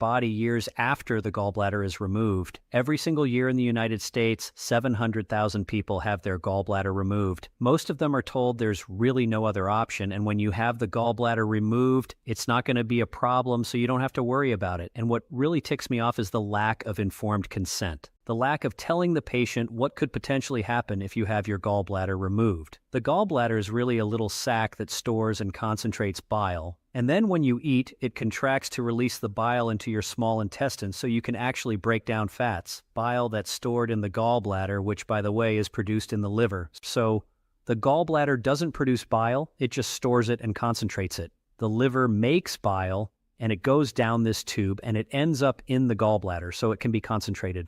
body years after the gallbladder is removed. Every single year in the United States, 700,000 people have their gallbladder removed. Most of them are told there's really no other option, and when you have the gallbladder removed, it's not going to be a problem, so you don't have to worry about it. And what really ticks me off is the lack of informed consent. The lack of telling the patient what could potentially happen if you have your gallbladder removed. The gallbladder is really a little sac that stores and concentrates bile. And then when you eat, it contracts to release the bile into your small intestine so you can actually break down fats. Bile that's stored in the gallbladder, which by the way is produced in the liver. So the gallbladder doesn't produce bile, it just stores it and concentrates it. The liver makes bile and it goes down this tube and it ends up in the gallbladder so it can be concentrated.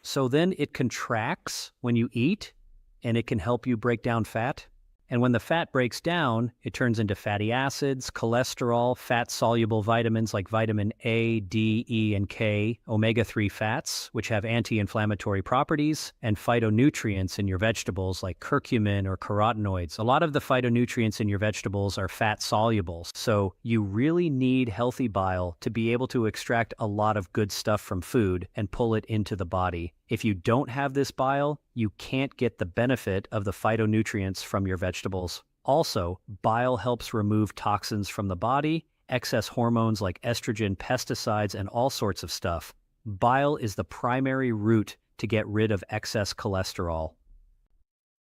So then it contracts when you eat, and it can help you break down fat. And when the fat breaks down, it turns into fatty acids, cholesterol, fat-soluble vitamins like vitamin A, D, E, and K, omega-3 fats, which have anti-inflammatory properties, and phytonutrients in your vegetables like curcumin or carotenoids. A lot of the phytonutrients in your vegetables are fat-soluble, so you really need healthy bile to be able to extract a lot of good stuff from food and pull it into the body. If you don't have this bile, you can't get the benefit of the phytonutrients from your vegetables. Also, bile helps remove toxins from the body, excess hormones like estrogen, pesticides, and all sorts of stuff. Bile is the primary route to get rid of excess cholesterol.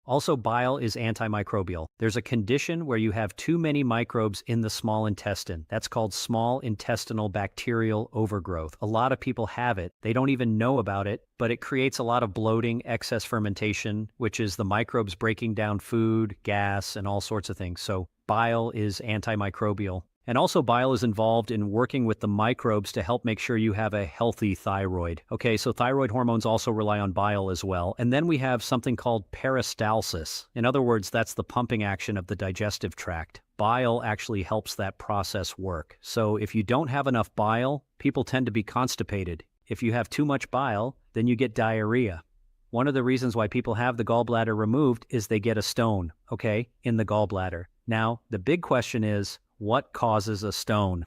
Also, bile is antimicrobial. There's a condition where you have too many microbes in the small intestine. That's called small intestinal bacterial overgrowth. A lot of people have it. They don't even know about it, but it creates a lot of bloating, excess fermentation, which is the microbes breaking down food, gas, and all sorts of things. So bile is antimicrobial. And also bile is involved in working with the microbes to help make sure you have a healthy thyroid. Okay, so thyroid hormones also rely on bile as well. And then we have something called peristalsis. In other words, that's the pumping action of the digestive tract. Bile actually helps that process work. So if you don't have enough bile, people tend to be constipated. If you have too much bile, then you get diarrhea. One of the reasons why people have the gallbladder removed is they get a stone, okay, in the gallbladder. Now, the big question is, what causes a stone?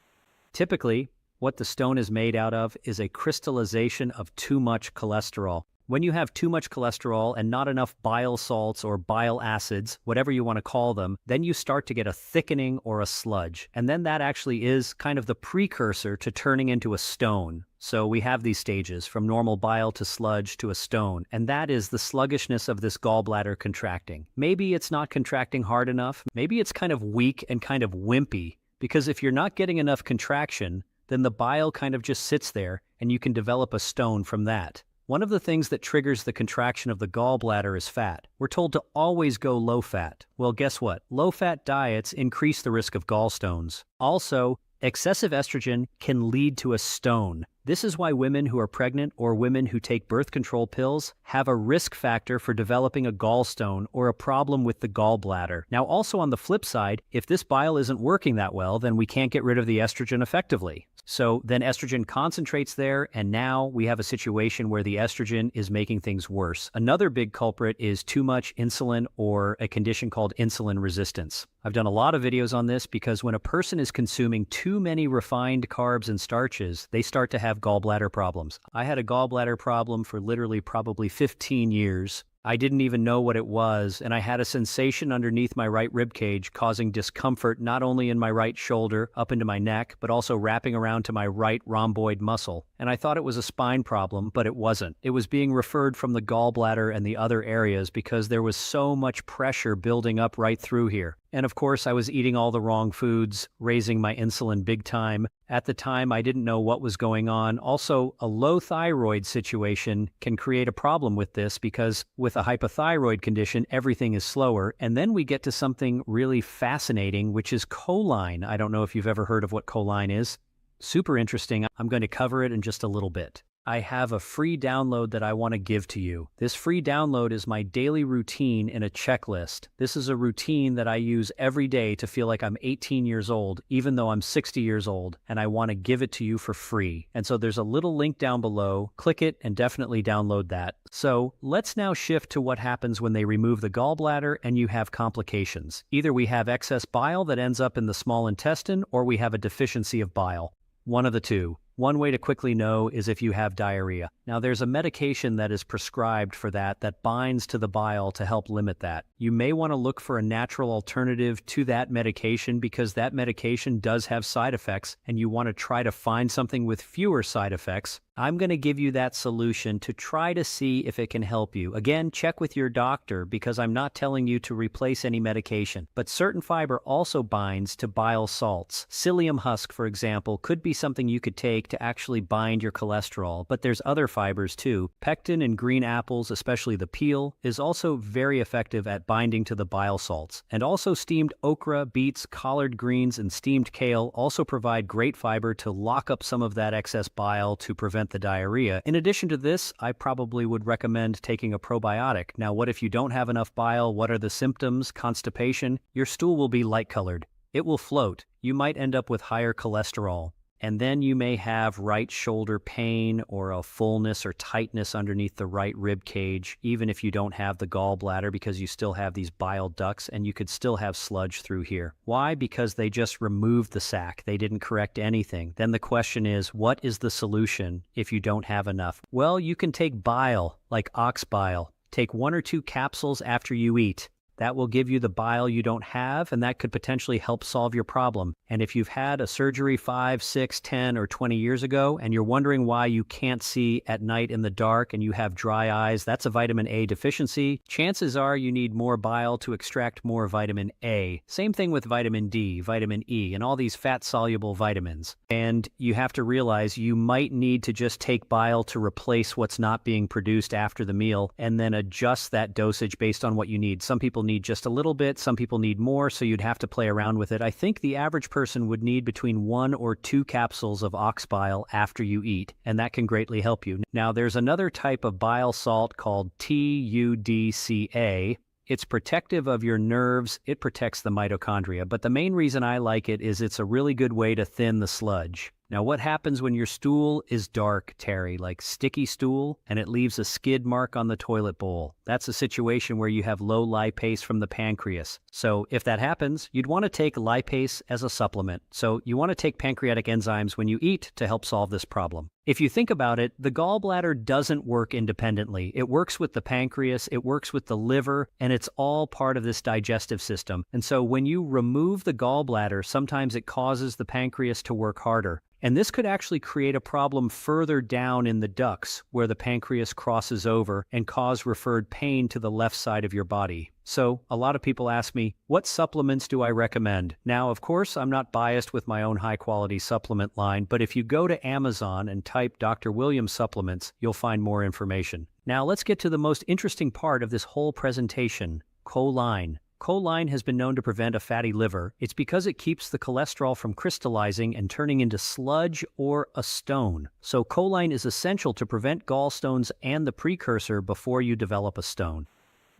Typically, what the stone is made out of is a crystallization of too much cholesterol. When you have too much cholesterol and not enough bile salts or bile acids, whatever you want to call them, then you start to get a thickening or a sludge. And then that actually is kind of the precursor to turning into a stone. So we have these stages from normal bile to sludge to a stone, and that is the sluggishness of this gallbladder contracting. Maybe it's not contracting hard enough. Maybe it's kind of weak and kind of wimpy, because if you're not getting enough contraction, then the bile kind of just sits there and you can develop a stone from that. One of the things that triggers the contraction of the gallbladder is fat. We're told to always go low fat. Well, guess what? Low-fat diets increase the risk of gallstones. Also, excessive estrogen can lead to a stone. This is why women who are pregnant or women who take birth control pills have a risk factor for developing a gallstone or a problem with the gallbladder. Now, also on the flip side, if this bile isn't working that well, then we can't get rid of the estrogen effectively. So then estrogen concentrates there, and now we have a situation where the estrogen is making things worse. Another big culprit is too much insulin or a condition called insulin resistance. I've done a lot of videos on this because when a person is consuming too many refined carbs and starches, they start to have gallbladder problems. I had a gallbladder problem for literally probably 15 years. I didn't even know what it was, and I had a sensation underneath my right rib cage causing discomfort not only in my right shoulder, up into my neck, but also wrapping around to my right rhomboid muscle. And I thought it was a spine problem, but it wasn't. It was being referred from the gallbladder and the other areas because there was so much pressure building up right through here. And of course, I was eating all the wrong foods, raising my insulin big time. At the time, I didn't know what was going on. Also, a low thyroid situation can create a problem with this because with a hypothyroid condition, everything is slower. And then we get to something really fascinating, which is choline. I don't know if you've ever heard of what choline is. Super interesting. I'm going to cover it in just a little bit. I have a free download that I want to give to you. This free download is my daily routine in a checklist. This is a routine that I use every day to feel like I'm 18 years old, even though I'm 60 years old, and I want to give it to you for free. And so there's a little link down below. Click it and definitely download that. So let's now shift to what happens when they remove the gallbladder and you have complications. Either we have excess bile that ends up in the small intestine, or we have a deficiency of bile. One of the two. One way to quickly know is if you have diarrhea. Now, there's a medication that is prescribed for that binds to the bile to help limit that. You may want to look for a natural alternative to that medication because that medication does have side effects, and you want to try to find something with fewer side effects. I'm going to give you that solution to try to see if it can help you. Again, check with your doctor because I'm not telling you to replace any medication. But certain fiber also binds to bile salts. Psyllium husk, for example, could be something you could take to actually bind your cholesterol, but there's other fibers too. Pectin in green apples, especially the peel, is also very effective at binding to the bile salts. And also steamed okra, beets, collard greens, and steamed kale also provide great fiber to lock up some of that excess bile to prevent the diarrhea. In addition to this, I probably would recommend taking a probiotic. Now, what if you don't have enough bile? What are the symptoms? Constipation? Your stool will be light-colored. It will float. You might end up with higher cholesterol. And then you may have right shoulder pain or a fullness or tightness underneath the right rib cage, even if you don't have the gallbladder because you still have these bile ducts and you could still have sludge through here. Why? Because they just removed the sac. They didn't correct anything. Then the question is, what is the solution if you don't have enough? Well, you can take bile, like ox bile. Take 1 or 2 capsules after you eat. That will give you the bile you don't have, and that could potentially help solve your problem. And if you've had a surgery 5, 6, 10, or 20 years ago, and you're wondering why you can't see at night in the dark and you have dry eyes, that's a vitamin A deficiency. Chances are you need more bile to extract more vitamin A. Same thing with vitamin D, vitamin E, and all these fat-soluble vitamins. And you have to realize you might need to just take bile to replace what's not being produced after the meal, and then adjust that dosage based on what you need. Some people need just a little bit, some people need more, so you'd have to play around with it. I think the average person would need between 1 or 2 capsules of ox bile after you eat, and that can greatly help you. Now, there's another type of bile salt called TUDCA. It's protective of your nerves, it protects the mitochondria, but the main reason I like it is it's a really good way to thin the sludge. Now, what happens when your stool is dark, Terry, like sticky stool, and it leaves a skid mark on the toilet bowl? That's a situation where you have low lipase from the pancreas. So if that happens, you'd want to take lipase as a supplement. So you want to take pancreatic enzymes when you eat to help solve this problem. If you think about it, the gallbladder doesn't work independently. It works with the pancreas, it works with the liver, and it's all part of this digestive system. And so when you remove the gallbladder, sometimes it causes the pancreas to work harder. And this could actually create a problem further down in the ducts where the pancreas crosses over and cause referred pain to the left side of your body. So a lot of people ask me, what supplements do I recommend? Now, of course, I'm not biased with my own high-quality supplement line, but if you go to Amazon and type Dr. Williams supplements, you'll find more information. Now, let's get to the most interesting part of this whole presentation, choline. Choline has been known to prevent a fatty liver. It's because it keeps the cholesterol from crystallizing and turning into sludge or a stone. So choline is essential to prevent gallstones and the precursor before you develop a stone.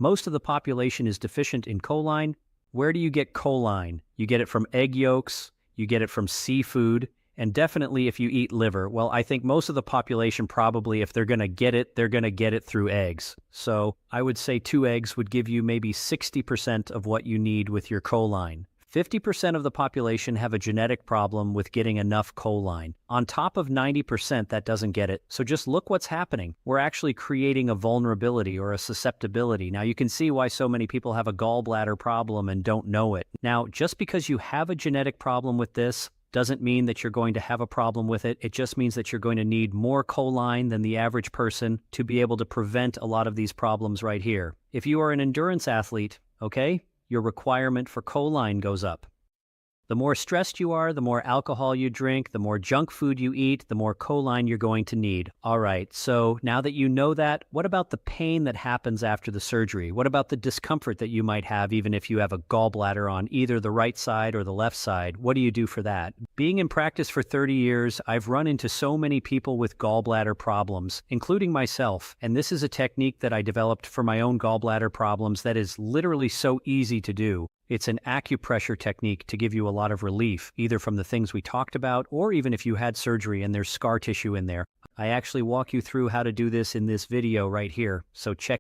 Most of the population is deficient in choline. Where do you get choline? You get it from egg yolks, you get it from seafood, and definitely if you eat liver. Well, I think most of the population probably, if they're going to get it, they're going to get it through eggs. So I would say 2 eggs would give you maybe 60% of what you need with your choline. 50% of the population have a genetic problem with getting enough choline. On top of 90% that doesn't get it. So just look what's happening. We're actually creating a vulnerability or a susceptibility. Now you can see why so many people have a gallbladder problem and don't know it. Now, just because you have a genetic problem with this, doesn't mean that you're going to have a problem with it. It just means that you're going to need more choline than the average person to be able to prevent a lot of these problems right here. If you are an endurance athlete, okay, your requirement for choline goes up. The more stressed you are, the more alcohol you drink, the more junk food you eat, the more choline you're going to need. All right, so now that you know that, what about the pain that happens after the surgery? What about the discomfort that you might have even if you have a gallbladder on either the right side or the left side? What do you do for that? Being in practice for 30 years, I've run into so many people with gallbladder problems, including myself. And this is a technique that I developed for my own gallbladder problems that is literally so easy to do. It's an acupressure technique to give you a lot of relief, either from the things we talked about or even if you had surgery and there's scar tissue in there. I actually walk you through how to do this in this video right here, so check